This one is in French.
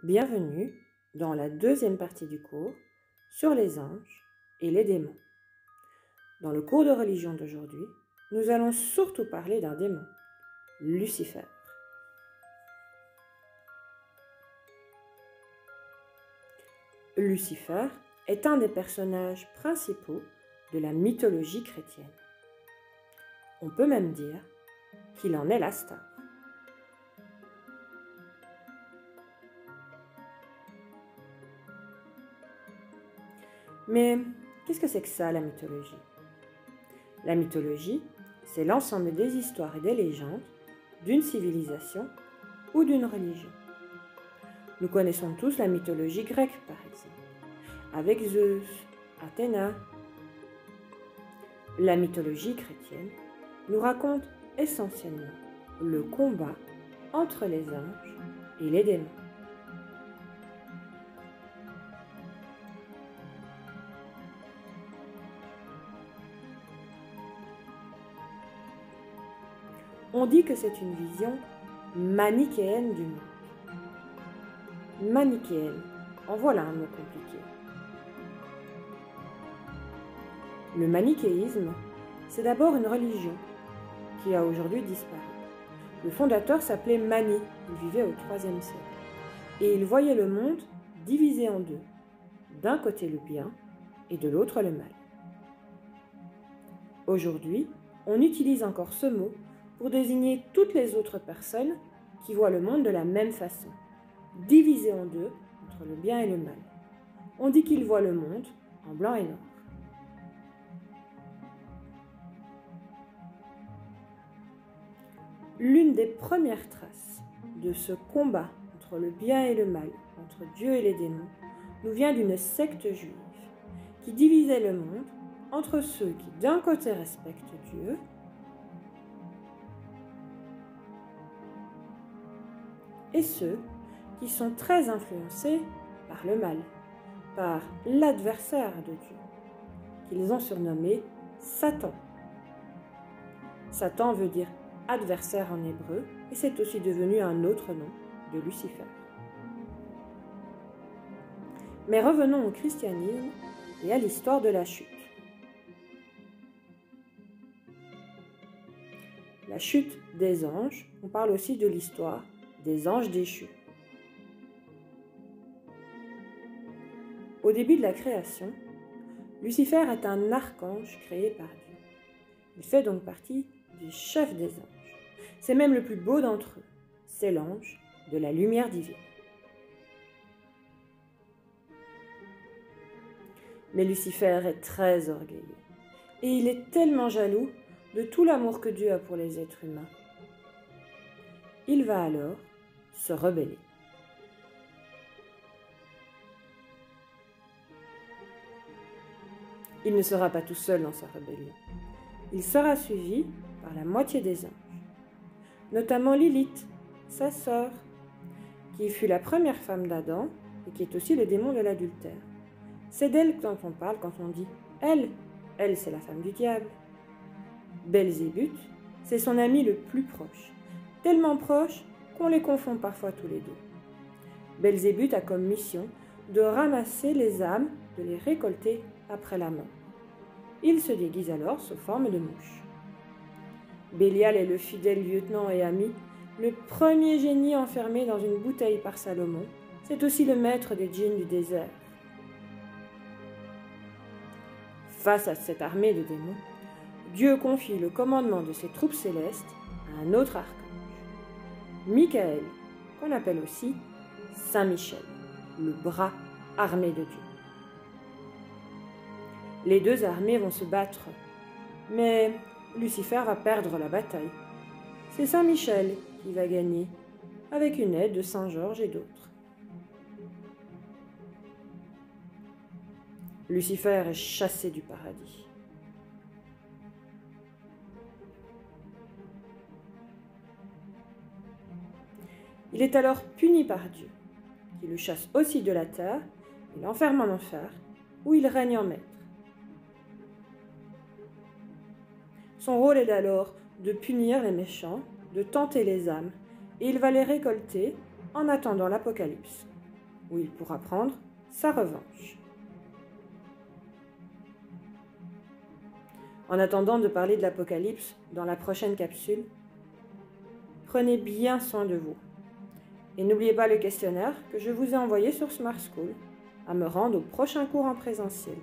Bienvenue dans la deuxième partie du cours sur les anges et les démons. Dans le cours de religion d'aujourd'hui, nous allons surtout parler d'un démon, Lucifer. Lucifer est un des personnages principaux de la mythologie chrétienne. On peut même dire qu'il en est la star. Mais qu'est-ce que c'est que ça, la mythologie? La mythologie, c'est l'ensemble des histoires et des légendes d'une civilisation ou d'une religion. Nous connaissons tous la mythologie grecque, par exemple, avec Zeus, Athéna. La mythologie chrétienne nous raconte essentiellement le combat entre les anges et les démons. On dit que c'est une vision manichéenne du monde. Manichéenne, en voilà un mot compliqué. Le manichéisme, c'est d'abord une religion qui a aujourd'hui disparu. Le fondateur s'appelait Mani, il vivait au IIIe siècle. Et il voyait le monde divisé en deux, d'un côté le bien et de l'autre le mal. Aujourd'hui, on utilise encore ce mot pour désigner toutes les autres personnes qui voient le monde de la même façon, divisé en deux entre le bien et le mal. On dit qu'ils voient le monde en blanc et noir. L'une des premières traces de ce combat entre le bien et le mal, entre Dieu et les démons, nous vient d'une secte juive qui divisait le monde entre ceux qui d'un côté respectent Dieu et ceux qui sont très influencés par le mal, par l'adversaire de Dieu, qu'ils ont surnommé Satan. Satan veut dire adversaire en hébreu, et c'est aussi devenu un autre nom de Lucifer. Mais revenons au christianisme et à l'histoire de la chute. La chute des anges, on parle aussi de l'histoire des anges déchus. Au début de la création, Lucifer est un archange créé par Dieu. Il fait donc partie du chef des anges. C'est même le plus beau d'entre eux. C'est l'ange de la lumière divine. Mais Lucifer est très orgueilleux. Et il est tellement jaloux de tout l'amour que Dieu a pour les êtres humains. Il va alors se rebeller. Il ne sera pas tout seul dans sa rébellion. Il sera suivi par la moitié des anges, notamment Lilith, sa sœur, qui fut la première femme d'Adam et qui est aussi le démon de l'adultère. C'est d'elle dont on parle quand on dit « elle ». Elle, c'est la femme du diable. Belzébuth, c'est son ami le plus proche, tellement proche qu'on les confond parfois tous les deux. Belzébuth a comme mission de ramasser les âmes, de les récolter après la mort. Il se déguise alors sous forme de mouche. Bélial est le fidèle lieutenant et ami, le premier génie enfermé dans une bouteille par Salomon. C'est aussi le maître des djinns du désert. Face à cette armée de démons, Dieu confie le commandement de ses troupes célestes à un autre archange, Michael, qu'on appelle aussi Saint Michel, le bras armé de Dieu. Les deux armées vont se battre, mais Lucifer va perdre la bataille. C'est Saint Michel qui va gagner, avec une aide de Saint Georges et d'autres. Lucifer est chassé du paradis. Il est alors puni par Dieu, qui le chasse aussi de la terre et l'enferme en enfer, où il règne en maître. Son rôle est alors de punir les méchants, de tenter les âmes, et il va les récolter en attendant l'Apocalypse. où il pourra prendre sa revanche. En attendant de parler de l'Apocalypse dans la prochaine capsule, prenez bien soin de vous. Et n'oubliez pas le questionnaire que je vous ai envoyé sur Smart School à me rendre au prochain cours en présentiel.